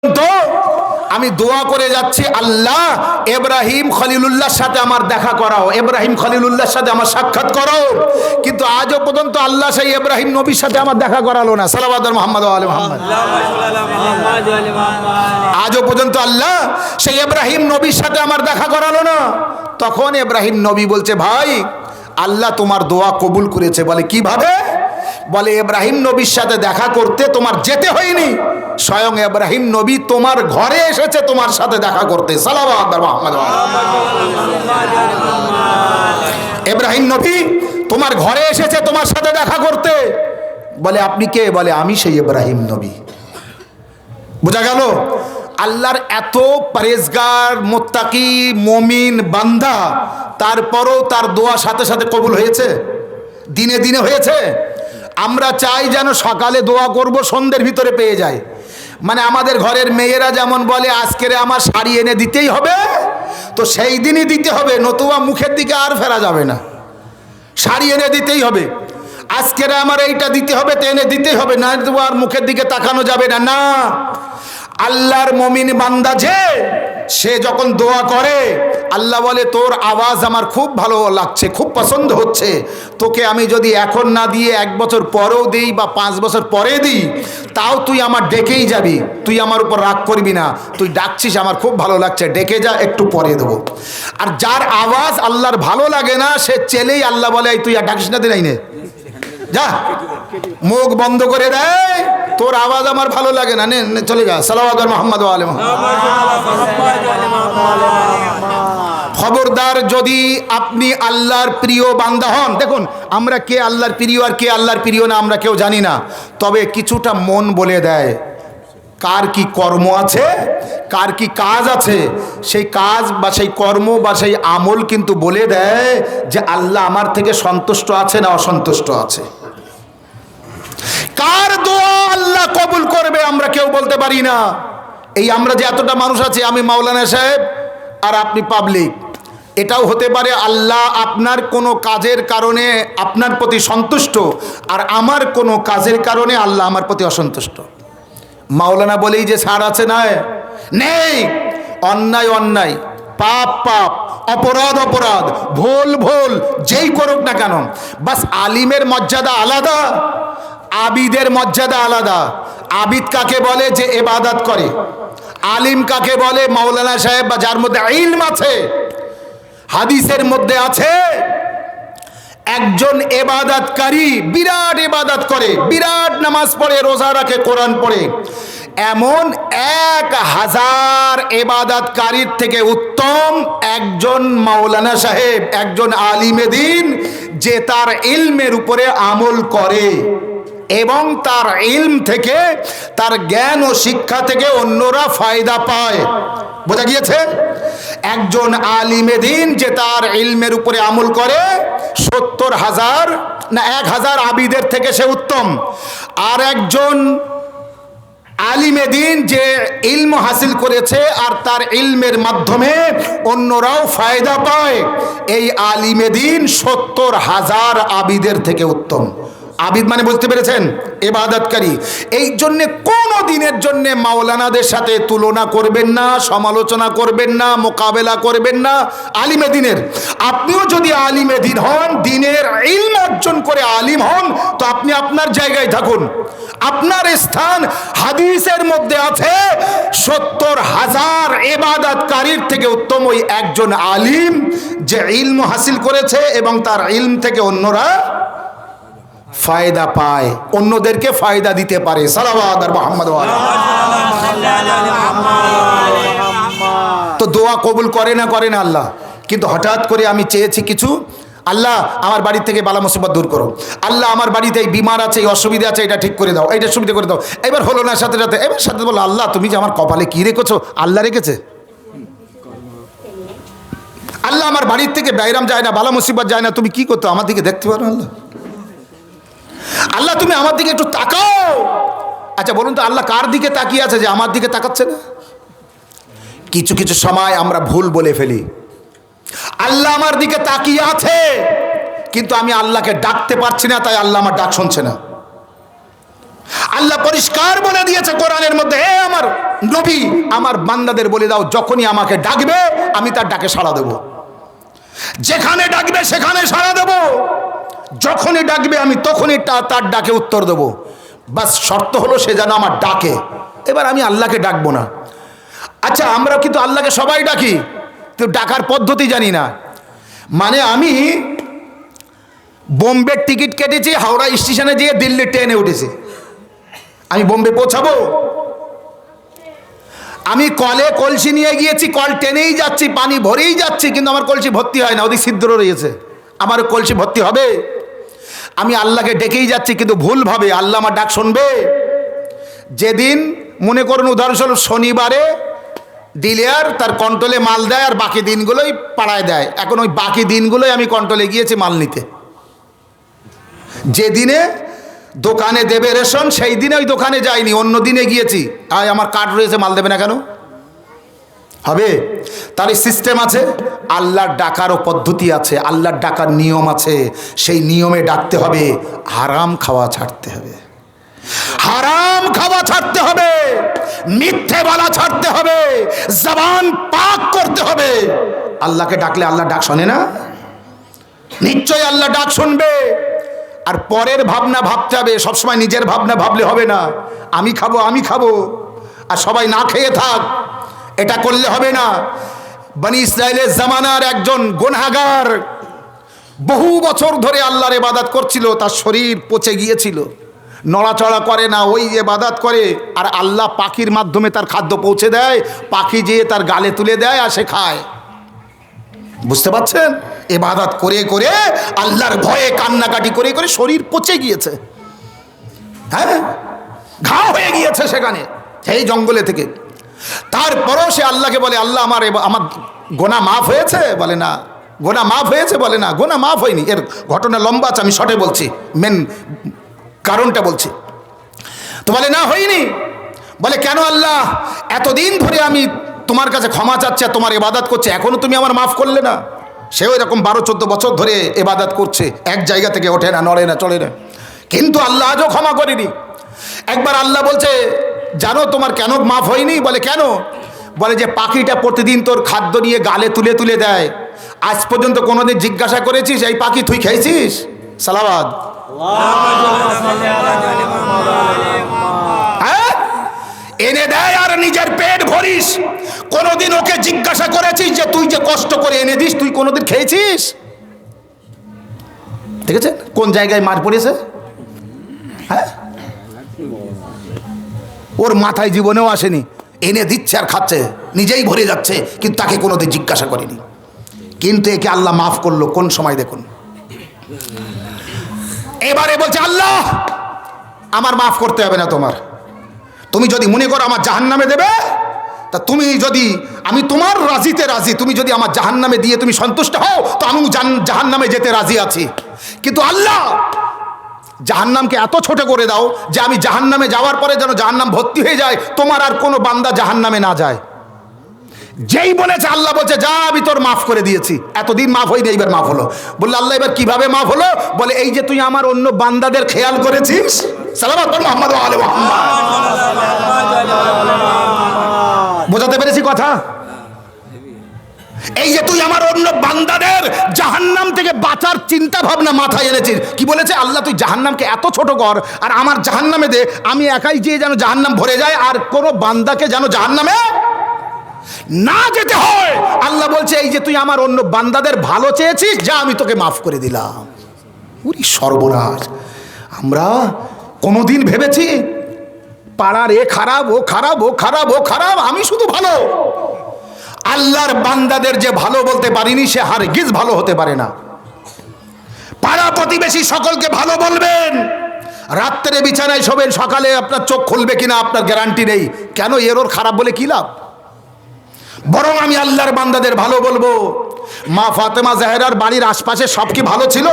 তো আমি দোয়া করে যাচ্ছি, আল্লাহ ইব্রাহিম খলিলুল্লাহর সাথে আমার দেখা করাও, ইব্রাহিম খলিলুল্লাহর সাথে আমার সাক্ষাৎ করাও। কিন্তু আজও পর্যন্ত আল্লাহ সেই ইব্রাহিম নবীর সাথে আমার দেখা করালো না। সাল্লাল্লাহু আলাইহি মুহাম্মদ ওয়া আলি মুহাম্মদ। আজও পর্যন্ত আল্লাহ সেই ইব্রাহিম নবীর সাথে আমার দেখা করালো না। তখন ইব্রাহিম নবী বলছে, ভাই আল্লাহ তোমার দোয়া কবুল করেছে। বলে কিভাবে? বলে ইব্রাহিম নবীর সাথে দেখা করতে তোমার যেতে হয়নি, স্বয়ং ইব্রাহিম নবী তোমার ঘরে এসেছে তোমার সাথে দেখা করতে। সাল্লাল্লাহু আলাইহি মুহাম্মদ। ইব্রাহিম নবী তোমার ঘরে এসেছে তোমার সাথে দেখা করতে। বলে আপনি কে? বলে আমি সেই ইব্রাহিম নবী। বোঝা গেল আল্লাহর এত পরেজগার মুত্তাকি মুমিন বান্দা, তারপরও তার দোয়া সাথে সাথে কবুল হয়েছে, দিনে দিনে হয়েছে। আমরা চাই যেন সকালে দোয়া করব সন্ধ্যের ভিতরে পেয়ে যায়। মানে আমাদের ঘরের মেয়েরা যেমন বলে আজকের আমার শাড়ি এনে দিতেই হবে, তো সেই দিনই দিতে হবে, নতুবা মুখের দিকে আর ফেরা যাবে না। শাড়ি এনে দিতেই হবে, আজকের আমার এইটা দিতে হবে, তো এনে দিতেই হবে, না তো আর মুখের দিকে তাকানো যাবে না। না, আল্লাহর মুমিন বান্দা যে সে যখন দোয়া করে আল্লাহ বলে তোর আওয়াজ আমার খুব ভালো লাগছে, খুব পছন্দ হচ্ছে, তোকে আমি যদি এখন না দিয়ে 1 বছর পরেও দিই বা 5 বছর পরে দিই, তাও তুই আমার ডেকেই যাবি, তুই আমার উপর রাগ করবি না, তুই ডাকছিস আমার খুব ভালো লাগছে, ডেকে যা, একটু পরে দেবো। আর যার আওয়াজ আল্লাহর ভালো লাগে না সে চেলেই আল্লাহ বলে এই তুই আর ডাকিস না, দিন আইনে যা, মুখ বন্ধ করে দেয়, তোর আওয়াজ আমার ভালো লাগে না, নে চলে যা। সাল্লাল্লাহু আলাইহি মুহাম্মদ ওয়া আলি মুহাম্মদ। খবরদার যদি আপনি আল্লাহর প্রিয় বান্দা হন, দেখুন আমরা কে আল্লাহর প্রিয় আর কে আল্লাহর প্রিয় না আমরা কেউ জানি না, তবে কিছুটা মন বলে দেয় কার কি কর্ম আছে, কার কি কাজ আছে। সেই কাজ বা সেই কর্ম বা সেই আমল কিন্তু বলে দেয় যে আল্লাহ আমার থেকে সন্তুষ্ট আছে না অসন্তুষ্ট আছে। কার দোয়া আল্লাহ কবুল করবে আমরা কেউ বলতে পারি না। এই আমরা যে এতটা মানুষ আছি, আমি মাওলানা সাহেব আর আপনি পাবলিক, এটাও হতে পারে আল্লাহ আপনার কোনো কাজের কারণে আপনার প্রতি সন্তুষ্ট, আর আমার কোনো কাজের কারণে আল্লাহ আমার প্রতি অসন্তুষ্ট। মাওলানা বলেই যে ছাড় আছে না, নেই। অন্যায় অন্যায়, পাপ পাপ, অপরাধ অপরাধ, ভুল ভুল, যেই করুক না কেন, বাস আলিমের মর্যাদা আলাদা, আবিদের মর্যাদা আলাদা। আবিদ কাকে বলে? যে ইবাদত করে। আলিম কাকে বলে? মাওলানা সাহেব বা যার মধ্যে ইলম আছে। হাদিসের মধ্যে আছে একজন ইবাদতকারী বিরাট ইবাদত করে, বিরাট নামাজ পড়ে, রোজা রাখে, কোরআন পড়ে, এমন 1000 ইবাদতকারীর থেকে উত্তম একজন মাওলানা সাহেব, একজন আলিমে দ্বীন যে তার ইলমের উপরে আমল করে এবং তার ইলম থেকে, তার জ্ঞান ও শিক্ষা থেকে অন্যরা ফায়দা পায়। বোঝা গিয়েছে? একজন আলিমে দ্বীন যে তার ইলমের উপরে আমল করে 70,000 না 1000 আবিদের থেকে সে উত্তম। আর একজন আলিমে দ্বীন যে ইলম হাসিল করেছে আর তার ইলমের মাধ্যমে অন্যরাও ফায়দা পায়, এই আলিমে দ্বীন 70,000 আবিদের থেকে উত্তম। আবিদ মানে বুঝতে পেরেছেন? ইবাদতকারী। এই জন্যে কোনো দিনের জন্যে মাওলানাদের সাথে তুলনা করবেন না, সমালোচনা করবেন না, মোকাবেলা করবেন না আলিমে দ্বীনের। আপনিও যদি আলিমে দ্বীন হন, দ্বীনের ইলম অর্জন করে আলিম হন, তো আপনি আপনার জায়গায় থাকুন, আপনার স্থান হাদিসের মধ্যে আছে। 70,000 ইবাদতকারীর থেকে উত্তম ওই একজন আলিম যে ইলম হাসিল করেছে এবং তার ইলম থেকে অন্যরা ফায়দা পায়, অন্যদেরকে ফায়দা দিতে পারে। সাল্লাল্লাহু আলাইহি মুহাম্মদ। তো দোয়া কবুল করে না করে না আল্লাহ, কিন্তু হঠাৎ করে আমি চেয়েছি কিছু, আল্লাহ আমার বাড়ি থেকে বালা মুসিবত দূর করো, আল্লাহ আমার বাড়িতে এই বিমার আছে, এই অসুবিধা আছে, এটা ঠিক করে দাও, এইটা সুবিধা করে দাও। এবার হলো না, সাথে সাথে এবার সাথে বলো আল্লাহ তুমি যে আমার কপালে কি রেখেছো, আল্লাহ রেখেছে। আল্লাহ আমার বাড়ির থেকে বাইরাম যায় না, বালা মুসিবত যায় না, তুমি কি করতো আমার দিকে দেখতে পারো আল্লাহ? আল্লাহ তুমি আমার দিকে একটু তাকাও। আচ্ছা বলুন তো আল্লাহ কার দিকে তাকিয়ে আছে যে আমার দিকে তাকাচ্ছে না? কিছু কিছু সময় আমরা ভুল বলে ফেলি, আল্লাহ আমার দিকে তাকিয়ে আছে কিন্তু আমি আল্লাহকে ডাকতে পারছি না, তাই আল্লাহ আমার ডাক শুনছে না। আল্লাহ পরিষ্কার বলে দিয়েছে কোরআনের মধ্যে, হে আমার নবী, আমার বান্দাদের বলে দাও, যখনই আমাকে ডাকবে আমি তার ডাকে সাড়া দেব। যেখানে ডাকবে সেখানে সাড়া দেব, যখনই ডাকবে আমি তখনই তার ডাকে উত্তর দেব। বাস শর্ত হলো সে যেন আমার ডাকে। এবার আমি আল্লাহকে ডাকবো না। আচ্ছা, আমরা কিন্তু আল্লাহকে সবাই ডাকি, তো ডাকার পদ্ধতি জানি না। মানে আমি বোম্বের টিকিট কেটেছি, হাওড়া স্টেশনে যেয়ে দিল্লি ট্রেনে উঠেছি, আমি বোম্বে পৌঁছাবো। আমি কলে কলসি নিয়ে গিয়েছি, কল টেনেই যাচ্ছি, পানি ভরেই যাচ্ছি, কিন্তু আমার কলসি ভর্তি হয় না, ওদিক ছিদ্র রয়েছে, আমার কলসি ভর্তি হবে? আমি আল্লাহকে ডেকেই যাচ্ছি, কিন্তু ভুলভাবে। আল্লাহ আমার ডাক শুনবে? যেদিন মনে করুন উদাহরণস্বরূপ শনিবারে ডিলার তার কন্ট্রোলে মাল দেয় আর বাকি দিনগুলোই পাড়ায় দেয়, এখন ওই বাকি দিনগুলোই আমি কন্ট্রোলে গিয়েছি মাল নিতে। যেদিনে দোকানে দেবে রেশন সেই দিনে ওই দোকানে যাইনি, অন্য দিনে গিয়েছি। আয় আমার কার্ড রয়েছে, মাল দেবে না কেন? হবে? তার সিস্টেম আছে। আল্লাহর ডাকারও পদ্ধতি আছে, আল্লাহর ডাকার নিয়ম আছে, সেই নিয়মে ডাকতে হবে। হারাম খাওয়া ছাড়তে হবে, হারাম খাওয়া ছাড়তে হবে, মিথ্যে বলা ছাড়তে হবে, জবান পাক করতে হবে। আল্লাহকে ডাকলে আল্লাহ ডাক শোনে না? নিশ্চয়ই আল্লাহ ডাক শুনবে। আর পরের ভাবনা ভাবতে হবে, সবসময় নিজের ভাবনা ভাবলে হবে না। আমি খাবো, আমি খাবো, আর সবাই না খেয়ে থাক, এটা করলে হবে না। বনি ইসরায়েলের জামানার একজন গুনাহগার বহু বছর ধরে আল্লাহর ইবাদত করছিল, তার শরীর পচে গিয়েছিল, নড়াচড়া করে না, ওই ইবাদত করে, আর আল্লাহ পাখির মাধ্যমে তার খাদ্য পৌঁছে দেয়, পাখি যেয়ে তার গালে তুলে দেয় আর সে খায়। বুঝতে পারছেন? ইবাদত করে করে আল্লাহর ভয়ে কান্নাকাটি করে করে শরীর পচে গিয়েছে, হ্যাঁ, ঘাও হয়ে গিয়েছে সেখানে, সেই জঙ্গলে থেকে। তারপরও সে আল্লাহকে বলে, আল্লাহ আমার গোনা মাফ হয়েছে? বলে না। গোনা মাফ হয়েছে? বলে না, গোনা মাফ হয়নি। এর ঘটনা লম্বা আছে, আমি শর্টে বলছি, মেন কারণটা বলছি। তো বলে না, হয়নি। বলে কেন আল্লাহ, এতদিন ধরে আমি তোমার কাছে ক্ষমা চাচ্ছি, তোমার ইবাদত করছে, এখনো তুমি আমার মাফ করলে না? সেও এরকম 12-14 বছর ধরে ইবাদত করছে, এক জায়গা থেকে ওঠে না, নড়ে না, চলে না, কিন্তু আল্লাহ আজও ক্ষমা করেনি। একবার আল্লাহ বলছে, জানো তোমার কেন মাফ হয়নি? বলে কেন? বলে যে পাখিটা প্রতিদিন তোর খাদ্য নিয়ে গালে তুলে তুলে দেয়, আজ পর্যন্ত কোনোদিন জিজ্ঞাসা করেছিস এই পাখি তুই খেয়েছিস? সালাবাদ। হ্যাঁ, এনে দেয় আর নিজের পেট ভরিস, কোনোদিন ওকে জিজ্ঞাসা করেছিস যে তুই যে কষ্ট করে এনে দিস তুই কোনোদিন খেয়েছিস? ঠিক আছে, কোন জায়গায় মার পড়েছে? হ্যাঁ, ওর মাথায় জীবনেও আসেনি, এনে দিচ্ছে আর খাচ্ছে, নিজেই ভরে যাচ্ছে, কিন্তু তাকে কোনোদিন জিজ্ঞাসা করেনি। কিন্তু একে আল্লাহ মাফ করলো কোন সময় দেখুন। এবারে বলছে আল্লাহ আমার মাফ করতে হবে না, তুমি যদি মনে করো আমার জাহান্নামে দেবে, তা তুমি যদি, আমি তোমার রাজিতে রাজি, তুমি যদি আমার জাহান্নামে দিয়ে তুমি সন্তুষ্ট হও তো আমি জাহান্নামে যেতে রাজি আছি। কিন্তু আল্লাহ জাহান্নামকে এত ছোট করে দাও যে আমি জাহান্নামে যাওয়ার পরে যেন জাহান্নাম ভর্তি হয়ে যায়, তোমার আর কোনো বান্দা জাহান্নামে না যায়। যেই বলেছে আল্লাহ বলছে যা আমি তোর মাফ করে দিয়েছি, এতদিন মাফ হয়নি, এইবার মাফ হলো। বললে আল্লাহ এবার কিভাবে মাফ হলো? বলে এই যে তুই আমার অন্য বান্দাদের খেয়াল করেছিস, সালাওয়াত মুহাম্মদ ওয়া আলি মুহাম্মদ। বোঝাতে পেরেছি কথা? এই যে তুই আমার অন্য বান্দাদের জাহান্নাম থেকে বাঁচার চিন্তা ভাবনা মাথায় এনেছিস। কি বলেছে আল্লাহ? তুই জাহান্নামকে এত ছোট কর আর আমার জাহান্নামে দে, আমি একাই যেয়ে যেন জাহান্নাম ভরে যায় আর কোনো বান্দাকে যেন জাহান্নামে না যেতে হয়। আল্লাহ বলছে এই যে তুই আমার অন্য বান্দাদের ভালো চেয়েছিস, যা আমি তোকে মাফ করে দিলাম। উরি সর্বনাশ! আমরা কোনোদিন ভেবেছি পাড়ার এ খারাপ, ও খারাপ, ও খারাপ, ও খারাপ, আমি শুধু ভালো? আল্লাহর বান্দাদের যে ভালো বলতে পারিনি সে হারগিজ ভালো হতে পারে না। পাড়া প্রতিবেশী সকলকে ভালো বলবেন, রাত্রে বিছানায় শোবেন, সকালে আপনার চোখ খুলবে কিনা আপনার গ্যারান্টি নেই। কেন? এর ওর খারাপ বলে কি লাভ? বরং আমি আল্লাহর বান্দাদের ভালো বলবো। মা ফাতেমা জাহরার বাড়ির আশপাশে সব কি ভালো ছিল?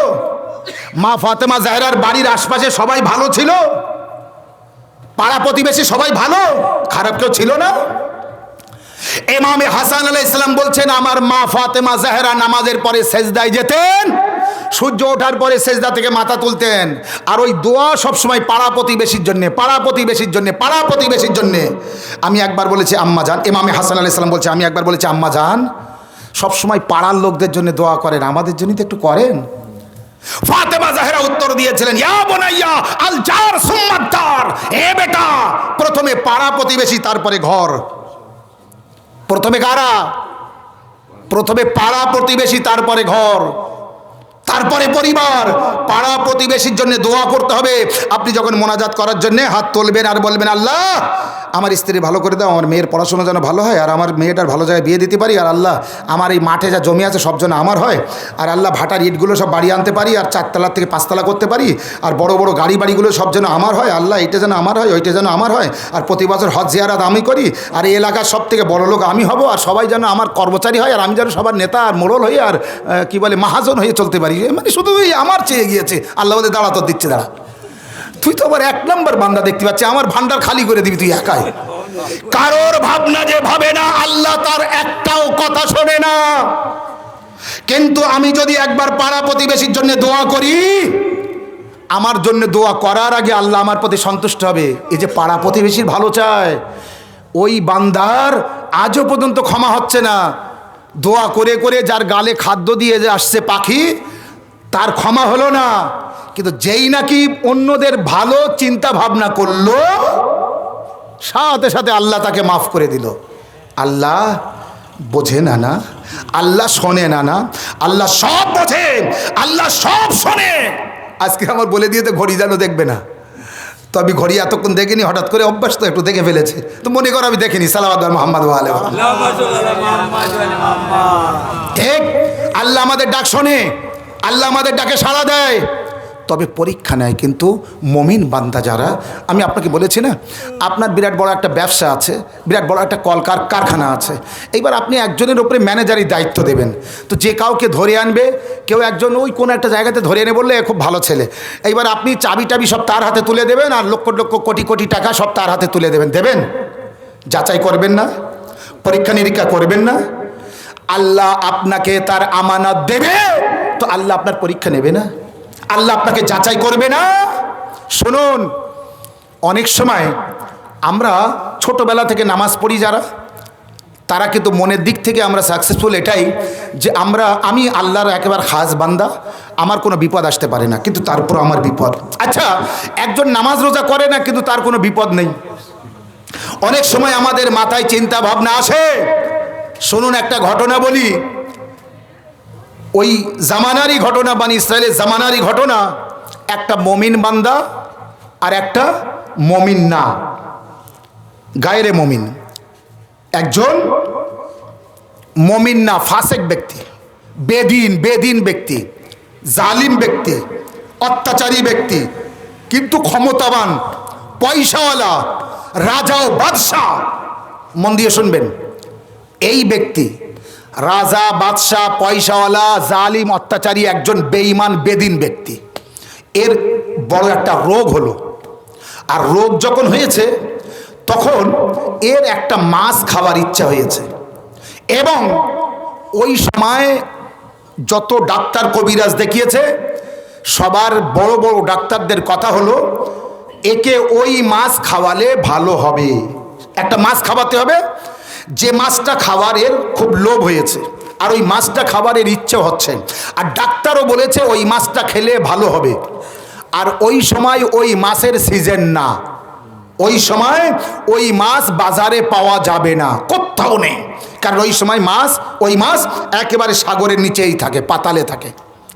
মা ফাতেমা জাহরার বাড়ির আশপাশে সবাই ভালো ছিল? পাড়া প্রতিবেশী সবাই ভালো, খারাপ কেউ ছিল না? ইমামে হাসান আলাইহিস সালাম বলছেন আমার মা ফাতেমা জাহরা নামাজের পরে সেজদায় যেতেন, সূর্য ওঠার পরে সেজদা থেকে মাথা তুলতেন। আর ওই দোয়া সবসময় পাড়া প্রতিবেশীর জন্যে, পাড়া প্রতিবেশীর জন্যে, পাড়া প্রতিবেশীর জন্যে। আমি একবার বলেছি আম্মা জান, ইমামে হাসান আলাইহিস সালাম বলছে, আমি একবার বলেছি আম্মা জান সবসময় পাড়ার লোকদের জন্য দোয়া করেন, আমাদের জন্য তো একটু করেন। ফাতেমা জাহরা উত্তর দিয়েছিলেন, ইয়া বুনাইয়া আল জার সুম্মাদ দার, এ বেটা প্রথমে পাড়া প্রতিবেশী তারপরে ঘর। প্রথমে কারা? প্রথমে পাড়া প্রতিবেশী তারপরে ঘর, তারপরে পরিবার। পাড়া প্রতিবেশীর জন্য দোয়া করতে হবে। আপনি যখন মোনাজাত করার জন্য হাত তুলবেন আর বলবেন, আল্লাহ আমার স্ত্রী ভালো করে দাও, আমার মেয়ের পড়াশোনা যেন ভালো হয়, আর আমার মেয়েটার ভালো জায়গায় বিয়ে দিতে পারি, আর আল্লাহ আমার এই মাঠে যা জমি আছে সব যেন আমার হয়, আর আল্লাহ ভাটার ইটগুলো সব বাড়ি আনতে পারি, আর 4 তলা থেকে 5 তলা করতে পারি, আর বড় বড় গাড়ি বাড়িগুলো সব যেন আমার হয়, আল্লাহ এটা যেন আমার হয়, ওইটা যেন আমার হয়, আর প্রতি বছর হজ জিয়ারাত আমি করি, আর এই এলাকার সব থেকে বড় লোক আমি হব, আর সবাই যেন আমার কর্মচারী হয়, আর আমি যেন সবার নেতা আর মোড়ল হয়ে আর কি বলে মাহাজন হয়ে চলতে পারি। মানে শুধু আমার চেয়ে গিয়েছে। আল্লাহ বলে, দাঁড়া তোর দিচ্ছে, দাঁড়া, তুই তো আবার 1 নম্বর বান্দা দেখতে পাচ্ছি, আমার ভান্ডার খালি করে দিবি তুই একাই। কারোর ভাবনা যে ভাবে না, আল্লাহ তার একটাও কথা শোনে না। কিন্তু আমি যদি একবার পাড়া প্রতিবেশীর জন্য দোয়া করি, আমার জন্য দোয়া করার আগে আল্লাহ আমার প্রতি সন্তুষ্ট হবে। এই যে পাড়া প্রতিবেশীর ভালো চায়, ওই বান্দার আজও পর্যন্ত ক্ষমা হচ্ছে না। দোয়া করে করে যার গালে খাদ্য দিয়ে যে আসছে পাখি, তার ক্ষমা হলো না। কিন্তু যেই নাকি অন্যদের ভালো চিন্তা ভাবনা করলো, সাথে সাথে আল্লাহ তাকে মাফ করে দিল। আল্লাহ বোঝে না, না আল্লাহ শোনে না, না আল্লাহ সব বোঝে, আল্লাহ সব শোনে। আজকে আমার বলে দিয়ে তো ঘড়ি যেন দেখবে না, তো আমি ঘড়ি এতক্ষণ দেখিনি, হঠাৎ করে অভ্যাস তো একটু দেখে ফেলেছে, তো মনে করো আমি দেখিনি। সালাওয়াত মুহাম্মদ ওয়া আলাইহি ঠিক। আল্লাহ আমাদের ডাক শোনে, আল্লাহ আমাদের ডাকে সাড়া দেয়, তবে পরীক্ষা নেয়। কিন্তু মমিন বান্দা যারা, আমি আপনাকে বলেছি না, আপনার বিরাট বড় একটা ব্যবসা আছে, বিরাট বড় একটা কারখানা আছে, এইবার আপনি একজনের উপরে ম্যানেজারি দায়িত্ব দেবেন। তো যে কাউকে ধরে আনবে, কেউ একজন ওই কোনো একটা জায়গাতে ধরে এনে বললে খুব ভালো ছেলে, এইবার আপনি চাবি টাবি সব তার হাতে তুলে দেবেন, আর লক্ষ লক্ষ কোটি কোটি টাকা সব তার হাতে তুলে দেবেন। দেবেন? যাচাই করবেন না? পরীক্ষা নিরীক্ষা করবেন না? আল্লাহ আপনাকে তার আমানত দেবে, তো আল্লাহ আপনার পরীক্ষা নেবে না? আল্লাহ আপনাকে যাচাই করবে না? শুনুন, অনেক সময় আমরা ছোটবেলা থেকে নামাজ পড়ি যারা, তারা কিন্তু মনের দিক থেকে আমরা সাকসেসফুল এটাই যে আমি আল্লাহর একেবারে খাস বান্দা, আমার কোনো বিপদ আসতে পারে না, কিন্তু তারপর আমার বিপদ। আচ্ছা, একজন নামাজ রোজা করে না কিন্তু তার কোনো বিপদ নেই। অনেক সময় আমাদের মাথায় চিন্তা ভাবনা আসে। শুনুন, একটা ঘটনা বলি, ওই জামানারই ঘটনা, বানি ইসরায়েলের জামানারই ঘটনা। একটা মমিন বান্দা আর একটা মমিন না, গায়রে মমিন। একজন মমিন না, ফাসেক ব্যক্তি, বেদিন ব্যক্তি, জালিম ব্যক্তি, অত্যাচারী ব্যক্তি, কিন্তু ক্ষমতাবান, পয়সাওয়ালা, রাজা ও বাদশাহ। মন দিয়ে শুনবেন, এই ব্যক্তি রাজা, বাদশাহ, পয়সাওয়ালা, জালিম, অত্যাচারী, একজন বেঈমান বেদিন ব্যক্তি। এর বড় একটা রোগ হলো, আর রোগ যখন হয়েছে তখন এর একটা মাছ খাওয়ার ইচ্ছা হয়েছে। এবং ওই সময় যত ডাক্তার কবিরাজ দেখিয়েছে, সবার বড় বড় ডাক্তারদের কথা হলো, একে ওই মাছ খাওয়ালে ভালো হবে। একটা মাছ খাওয়াতে হবে, যে মাছটা খাওয়ার এর খুব লোভ হয়েছে, আর ওই মাছটা খাবারের ইচ্ছে হচ্ছে, আর ডাক্তারও বলেছে ওই মাছটা খেলে ভালো হবে। আর ওই সময় ওই মাছের সিজন না, ওই সময় ওই মাছ বাজারে পাওয়া যাবে না, কোথাও নেই। কারণ ওই মাছ একেবারে সাগরের নিচেই থাকে, পাতালে থাকে,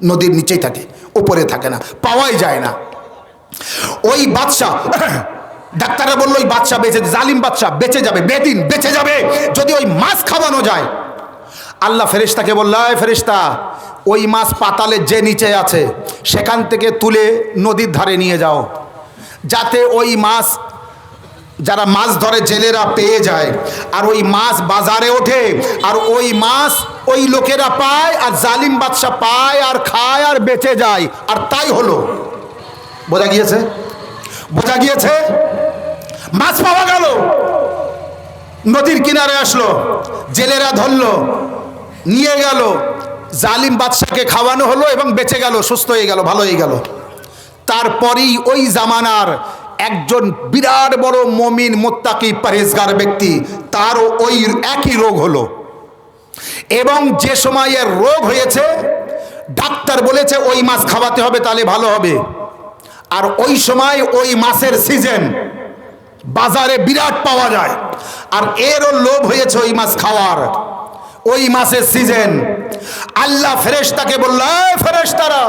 নদীর নিচেই থাকে, উপরে থাকে না, পাওয়াই যায় না। ওই বাদশা, ডাক্তাররা বললো ওই বাদশা বেঁচে, জালিম বাদশা বেঁচে যাবে, বেদিন বেঁচে যাবে যদি ওই মাছ খাওয়ানো যায়। আল্লাহ ফেরেশতাকে বলল, ফেরেশতা, ওই মাছ পাতালে যে নিচে আছে সেখান থেকে তুলে নদীর ধারে নিয়ে যাও, যাতে ওই মাছ যারা মাছ ধরে জেলেরা পেয়ে যায়, আর ওই মাছ বাজারে ওঠে, আর ওই মাছ ওই লোকেরা পায়, আর জালিম বাদশা পায় আর খায় আর বেঁচে যায়। আর তাই হলো। বোঝা গিয়েছে? বোঝা গিয়েছে? মাছ পাওয়া গেল, নদীর কিনারে আসলো, জেলেরা ধরলো, নিয়ে গেল, জালিম বাদশাকে খাওয়ানো হলো এবং বেঁচে গেল, সুস্থ হয়ে গেল, ভালো হয়ে গেল। তারপরেই ওই জামানার একজন বিরাট বড় মুমিন মুত্তাকি পরহেজগার ব্যক্তি, তারও ওই একই রোগ হলো। এবং যে সময়ের রোগ হয়েছে ডাক্তার বলেছে ওই মাছ খাওয়াতে হবে, তাহলে ভালো হবে। আর ওই সময় ওই মাছের সিজন বাজারে বিরাট পাওয়া যায়, আর এরও লোভ হয়েছে ওই মাছ খাওয়ার, ওই মাছের সিজন। আল্লাহ ফেরেশতাকে বলল, ফেরেশতারা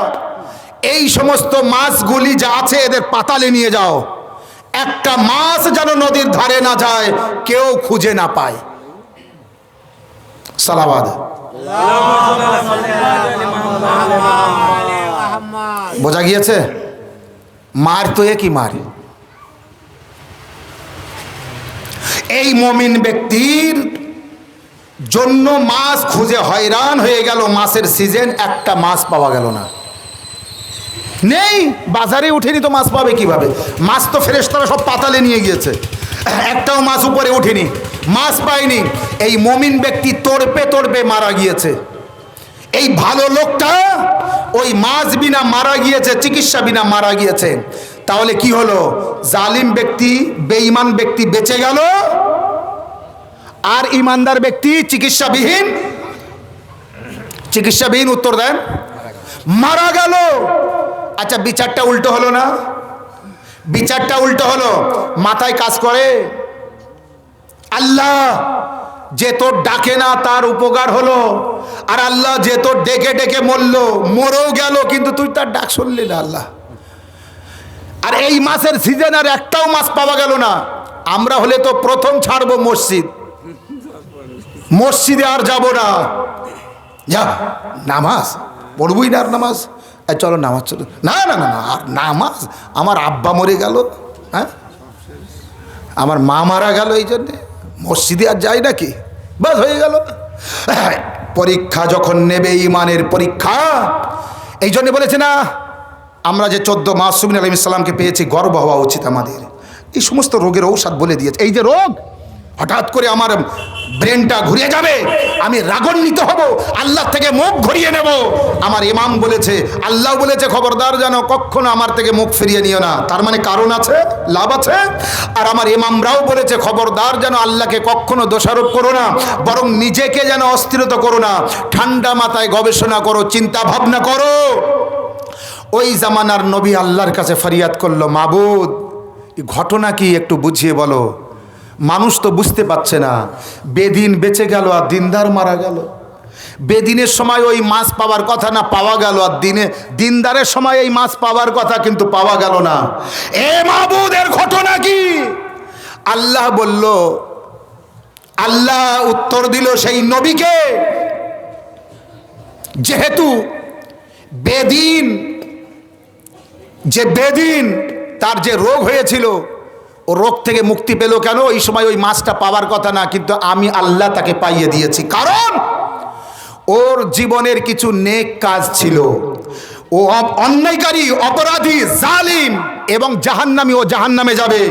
এই সমস্ত মাছগুলি যা আছে এদের পাতালে নিয়ে যাও, একটা মাছ যেন নদীর ধারে না যায়, কেউ খুঁজে না পায়। সালাওয়াত। বোঝা গিয়েছে? মার তো একই মার। এই মুমিন ব্যক্তির জন্য মাছ খুঁজে হয়রান হয়ে গেল, মাছের সিজন, একটা মাছ পাওয়া গেল না, নেই, বাজারে উঠেনি তো মাছ পাবে কিভাবে? মাছ তো ফেরেশতারা সব পাতালে নিয়ে গিয়েছে, একটাও মাছ উপরে উঠেনি, মাছ পায়নি। এই মুমিন ব্যক্তি তড়পে মারা গিয়েছে। এই ভালো লোকটা ওই মাছ বিনা মারা গিয়েছে, চিকিৎসা বিনা মারা গিয়েছে। তাহলে কি হলো? জালিম ব্যক্তি, বেঈমান ব্যক্তি বেঁচে গেল, আর ইমানদার ব্যক্তি চিকিৎসাবিহীন উত্তর দেন, মারা গেল। আচ্ছা, বিচারটা উল্টো হলো না? বিচারটা উল্টো হলো। মাথায় কাজ করে, আল্লাহ যে তোর ডাকে না তার উপকার হলো, আর আল্লাহ যে তোর ডেকে ডেকে মরেও গেল, কিন্তু তুই তার ডাক শুনলি না আল্লাহ। আর এই মাসের সিজন আর একটাও মাছ পাওয়া গেল না। আমরা হলে তো প্রথম ছাড়বো মসজিদে আর যাব না, যা নামাজ পড়বই না, আর নামাজ চলো নামাজ চলো, না না না না, আর নামাজ, আমার আব্বা মরে গেল, হ্যাঁ আমার মা মারা গেল, এই জন্যে মসজিদে আর যাই নাকি, বাস হয়ে গেল। পরীক্ষা যখন নেবে, ইমানের পরীক্ষা, এই জন্যে বলেছে না, আমরা যে 14 মাসুমিন আলাইহিস সালামকে পেয়েছি, গর্ব হওয়া উচিত আমাদের। এই সমস্ত রোগের ঔষধ বলে দিয়েছে। এই যে রোগ, হঠাৎ করে আমার ব্রেনটা ঘুরে যাবে, আমি রাগান্বিত হব, আল্লাহ থেকে মুখ ঘুরিয়ে নেব। আমার ইমাম বলেছে, আল্লাহ বলেছে, খবরদার যেন কখনো আমার থেকে মুখ ফিরিয়ে নিও না। তার মানে কারণ আছে, লাভ আছে। আর আমার ইমামরাও বলেছে, খবরদার যেন আল্লাহকে কখনো দোষারোপ করো না, বরং নিজেকে যেন অস্থিরত করো না, ঠান্ডা মাথায় গবেষণা করো, চিন্তা ভাবনা করো। ওই জামানার নবী আল্লাহর কাছে ফরিয়াদ করলো, মাবুদ ঘটনা কি একটু বুঝিয়ে বলো। মানুষ তো বুঝতে পারছে না, বেদিন বেঁচে গেল আর দিনদার মারা গেল। বেদিনের সময় ওই মাছ পাওয়ার কথা না, পাওয়া গেল, আর দিনদারের সময় এই মাছ পাওয়ার কথা, কিন্তু পাওয়া গেল না। এ মাবুদ, এর ঘটনা কি? আল্লাহ বলল, আল্লাহ উত্তর দিল সেই নবীকে, যেহেতু বেদিন তার যে রোগ হয়েছিল, ও রোগ থেকে মুক্তি পেল কেন? ওই সময় ওই মাছটা পাওয়ার কথা না, কিন্তু আমি আল্লাহ তাকে পাইয়ে দিয়েছি। কারণ ওর জীবনের কিছু নেক কাজ ছিল। ও অন্যায়কারী, অপরাধী, জালিম এবং জাহান্নামী, ও জাহান্নামে যাবে।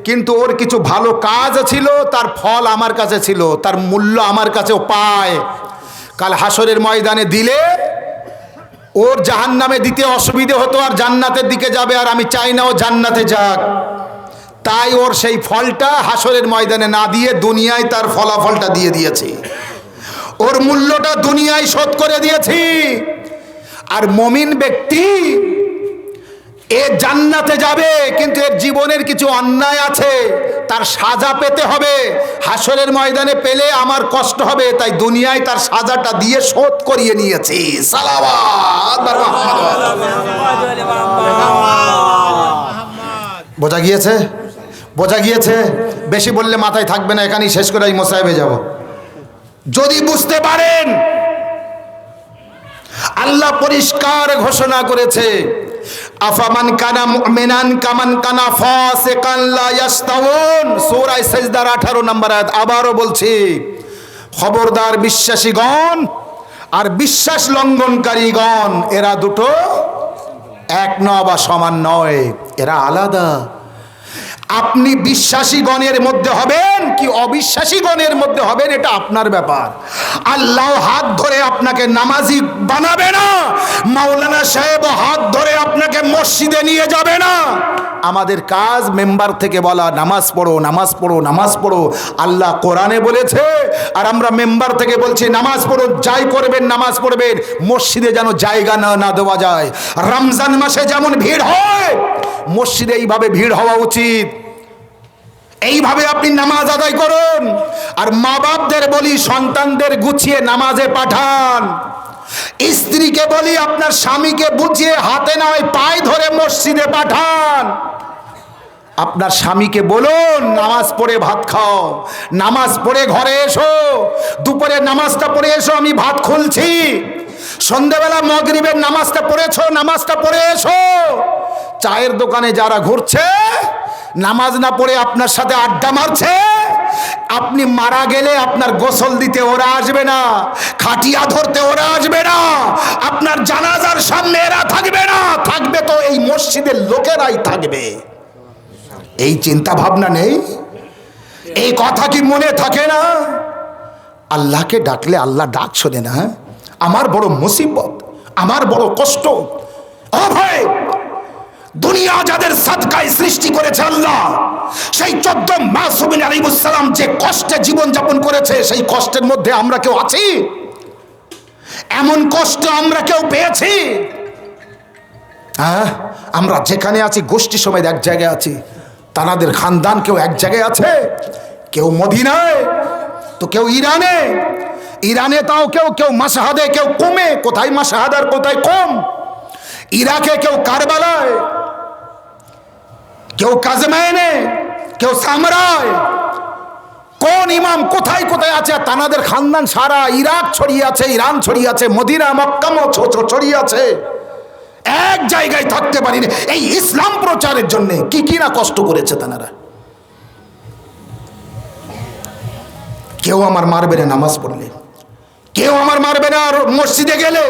কিন্তু ওর কিছু ভালো কাজ ছিল, তার ফল আমার কাছে ছিল, তার মূল্য আমার কাছেও পায়। কাল হাসরের ময়দানে দিলে ওর জাহান্নামে দিতে অসুবিধে হতো, আর জান্নাতের দিকে যাবে, আর আমি চাই না ও জান্নাতে যাক। তাই ওর সেই ফলটা হাসরের ময়দানে না দিয়ে দুনিয়ায় তার ফলাফলটা দিয়ে দিয়েছি, ওর মূল্যটা দুনিয়ায় শোধ করে দিয়েছি। আর মুমিন ব্যক্তি এ জান্নাতে যাবে, কিন্তু এর জীবনের কিছু অন্যায় আছে, তার সাজা পেতে হবে। হাসরের ময়দানে পেলে আমার কষ্ট হবে, তাই দুনিয়ায় তার সাজাটা দিয়ে শোধ করিয়ে নিয়েছি। সালাওয়াত। বোঝা গিয়েছে? বোঝা গিয়েছে? বেশি বললে মাথায় থাকবে না, এখানেই শেষ করে আমি মোসাহেবে যাব। যদি বুঝতে পারেন, আল্লাহ পরিষ্কার ঘোষণা করেছে, আফামান কানা মুমিনান কামান কানা ফাসিকান লা ইয়াস্তাউন, সূরা সাজদার 18 নম্বর আয়াত। আবারও বলছি, খবরদার বিশ্বাসীগণ আর বিশ্বাস লঙ্ঘনকারীগণ, এরা দুটো এক নয় বা সমান নয়, এরা আলাদা। আপনি বিশ্বাসী গণের মধ্যে হবেন কি অবিশ্বাসী গণের মধ্যে হবেন, এটা আপনার ব্যাপার। আল্লাহ হাত ধরে আপনাকে নামাজি বানাবে না, মাওলানা সাহেব হাত ধরে আপনাকে মসজিদে নিয়ে যাবে না। আমাদের কাজ মেম্বার থেকে বলা নামাজ পড়ো, নামাজ পড়ো, নামাজ পড়ো। আল্লাহ কোরআনে বলেছে, আর আমরা মেম্বার থেকে বলছি নামাজ পড়ো, যাই করবেন নামাজ পড়বেন। মসজিদে যেন জায়গা না দেওয়া যায়। রমজান মাসে যেমন ভিড় হয়, মসজিদে এইভাবে ভিড় হওয়া উচিত। এইভাবে আপনি নামাজ আদায় করুন। আর মা বাপদের বলি সন্তানদের গুছিয়ে নামাজে পাঠান। স্ত্রীকে বলি আপনার স্বামীকে বুঝিয়ে হাতে নয় পায়ে ধরে মসজিদে পাঠান। আপনার স্বামীকে বলুন নামাজ পড়ে ভাত খাও, নামাজ পড়ে ঘরে এসো, দুপুরে নামাজটা পড়ে এসো, আমি ভাত খুলছি। সন্ধ্যাবেলা মাগরিবের নামাজটা পড়েছো, নামাজটা পড়ে এসো। চায়ের দোকানে যারা ঘুরছে নামাজ না পড়ে আপনার সাথে আড্ডা মারছে, আপনি মারা গেলে আপনার গোসল দিতে ওরা আসবে না, খাটিয়া ধরতে ওরা আসবে না, আপনার জানাজার সামনে এরা থাকবে না, থাকবে তো এই মসজিদের লোকেরাই থাকবে। এই চিন্তা ভাবনা নেই? এই কথা কি মনে থাকে না? আল্লাহকে ডাকলে আল্লাহ ডাক শোনে না? আমার বড় মুসিবত, আমার বড় কষ্ট। ও ভাই, দুনিয়া যাদের সাদকায় সৃষ্টি করেছে আল্লাহ, সেই 14 মাসুমিন আলাইহিস সালাম যে কষ্টে জীবন যাপন করেছে, সেই কষ্টের মধ্যে আমরা কেউ আছি? এমন কষ্ট আমরা কেউ পেয়েছি? হ্যাঁ, আমরা যেখানে আছি গোষ্ঠী সমেত এক জায়গায় আছি, তানাদের খানদান কেউ এক জায়গায় আছে, কেউ মদিনায় তো কেউ ইরানে, ইরানে তাও কেউ কেউ মাশহাদে, কেউ কুমে, কোথায় মাশহাদ আর কোথায় কুম, ইরাকে কেউ কারবালায়, কেউ কাজমাইনে, কেউ সামরায়। কোন ইমাম কোথায় কোথায় আছে? তানাদের খানদান সারা ইরাক ছড়িয়ে আছে, ইরান ছড়িয়ে আছে, মদিনা মক্কাও ছড়িয়ে আছে। এক জায়গায় থাকতে পারিনি। এই ইসলাম প্রচারের জন্য কি কি না কষ্ট করেছে তানারা। কেউ আমার মারবে না নামাজ পড়লে, কেউ আমার মারবে না মসজিদে গেলে,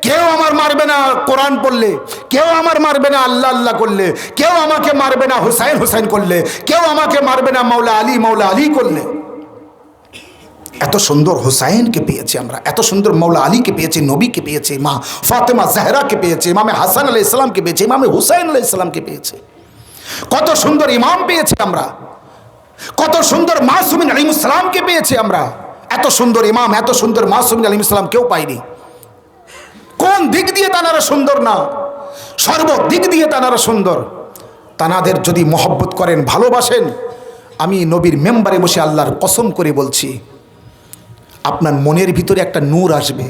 কেউ আমার মারবে না কোরআন পড়লে, কেউ আমার মারবে না আল্লাহ আল্লাহ করলে, কেউ আমাকে মারবে না হুসাইন হুসাইন করলে, কেউ আমাকে মারবে না মাওলা আলী করলে। এত সুন্দর হুসাইনকে পেয়েছি আমরা, এত সুন্দর মাওলা আলীকে পেয়েছি, নবীকে পেয়েছি, মা ফাতেমা জাহরাকে পেয়েছি, ইমামে হাসান আলাইহিস সালামকে পেয়েছি, ইমামে হুসাইন আলাইহিস সালামকে পেয়েছি। কত সুন্দর ইমাম পেয়েছি আমরা, কত সুন্দর মাসুমিন আলাইহিস সালামকে পেয়েছি আমরা। এত সুন্দর ইমাম, এত সুন্দর মাসুমিন আলাইহিস সালাম কেউ পাইনি। কোন দিক দিয়ে তানারা সুন্দর না? সর্বদিক দিয়ে তানারা সুন্দর। তানাদের যদি মহব্বত করেন, ভালোবাসেন, আমি নবীর মেম্বারে বসে আল্লাহর কসম করে বলছি, আপনার মনের ভিতরে একটা নূর আসবে,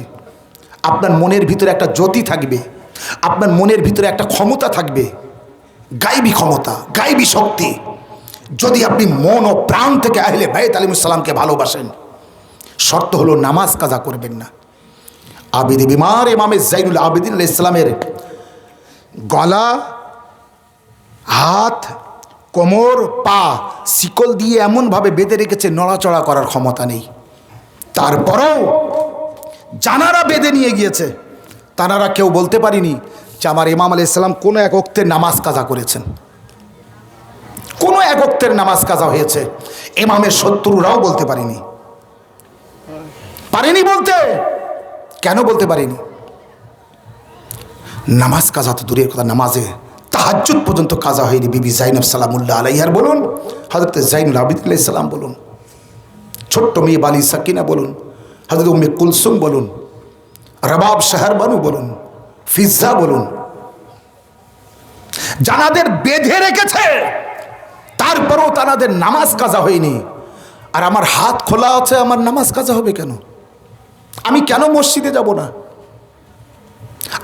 আপনার মনের ভিতরে একটা জ্যোতি থাকবে, আপনার মনের ভিতরে একটা ক্ষমতা থাকবে, গায়বী ক্ষমতা, গায়বী শক্তি। যদি আপনি মন ও প্রাণ থেকে আহলে বাইত আলাইহিস সালামকে ভালোবাসেন। শর্ত হলো নামাজ কাজা করবেন না। আবিদি বিমার ইমামে জাইনুল আবেদিন আলাইহিস সালামের গলা, হাত, কোমর, পা শিকল দিয়ে এমনভাবে বেঁধে রেখেছে নড়াচড়া করার ক্ষমতা নেই। তারপরেও জানারা বেঁধে নিয়ে গিয়েছে, তানারা কেউ বলতে পারিনি যে আমার ইমাম আলাইহিস সালাম কোনো এক ওয়াক্তের নামাজ কাজা করেছেন, কোনো এক ওয়াক্তের নামাজ কাজা হয়েছে। ইমামের শত্রুরাও বলতে পারেনি বলতে। কেন বলতে পারেনি? নামাজ কাজা তো দূরের কথা, নামাজে তাহাজ্জুদ পর্যন্ত কাজা হয়নি। বিবি জাইনব সালামুল্লাহ আলাইহার বলুন, হযরত জাইনুল আবেদিন আলাইহিস সালাম বলুন, ছোট্ট মেয়ে বালি সাকিনা বলুন, হযরত উম্মে কুলসুম বলুন, রবাব শাহরবানু বলুন, ফিজ্জা বলুন, জানাদের বেঁধে রেখেছে, তারপরেও তানাদের নামাজ কাজা হয়নি। আর আমার হাত খোলা আছে, আমার নামাজ কাজা হবে কেন? আমি কেন মসজিদে যাব না?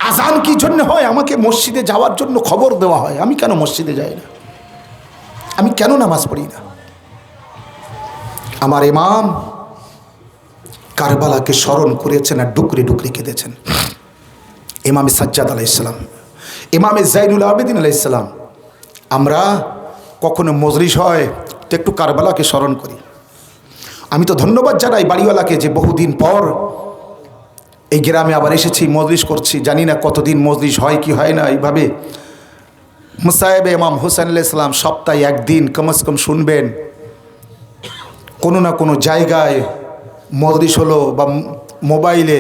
আজান কি জন্য হয়? আমাকে মসজিদে যাওয়ার জন্য খবর দেওয়া হয়, আমি কেন মসজিদে যাই না? আমি কেন নামাজ পড়ি না? আমার ইমাম কারবালাকে স্মরণ করেছেন আর ডুকরে ডুকরে কেঁদেছেন। ইমামে সাজ্জাদ আলাইহিস সালাম, ইমামে জাইনুল আবেদিন আলাইহিস সালাম। আমরা কখনো মজলিস হয় তো একটু কারবালাকে স্মরণ করি। আমি তো ধন্যবাদ জানাই বাড়িওয়ালাকে যে বহুদিন পর এই গ্রামে আবার এসেছি, মজলিস করছি। জানি না কতদিন মজলিস হয় কি হয় না। এইভাবে মুসাইব ইমাম হুসেন আলাইহিস সালাম সপ্তাহে একদিন কমস কম শুনবেন, কোনো না কোনো জায়গায় মজলিস হলো বা মোবাইলে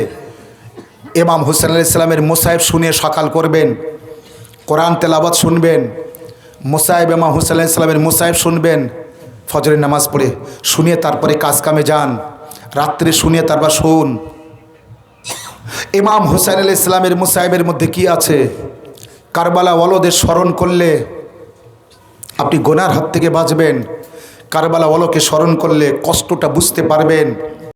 ইমাম হুসেন আলাইহিস সালামের মুসাইব শুনে সকাল করবেন, কোরআন তেলাওয়াত শুনবেন, মুসাইব ইমাম হুসেন আলাইহিস সালামের মুসাইব শুনবেন, ফজরের নামাজ পড়ে শুনিয়ে তারপরে কাজ কামে যান, রাত্রে শুনিয়ে তারপর শুন। ইমাম হুসাইন আলাইহিস সালামের মুসাইবের মধ্যে কি আছে? কারবালা ওয়ালদের স্মরণ করলে আপনি গুনার হাত থেকে বাঁচবেন, কারবালা ওয়ালকে স্মরণ করলে কষ্টটা বুঝতে পারবেন।